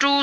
3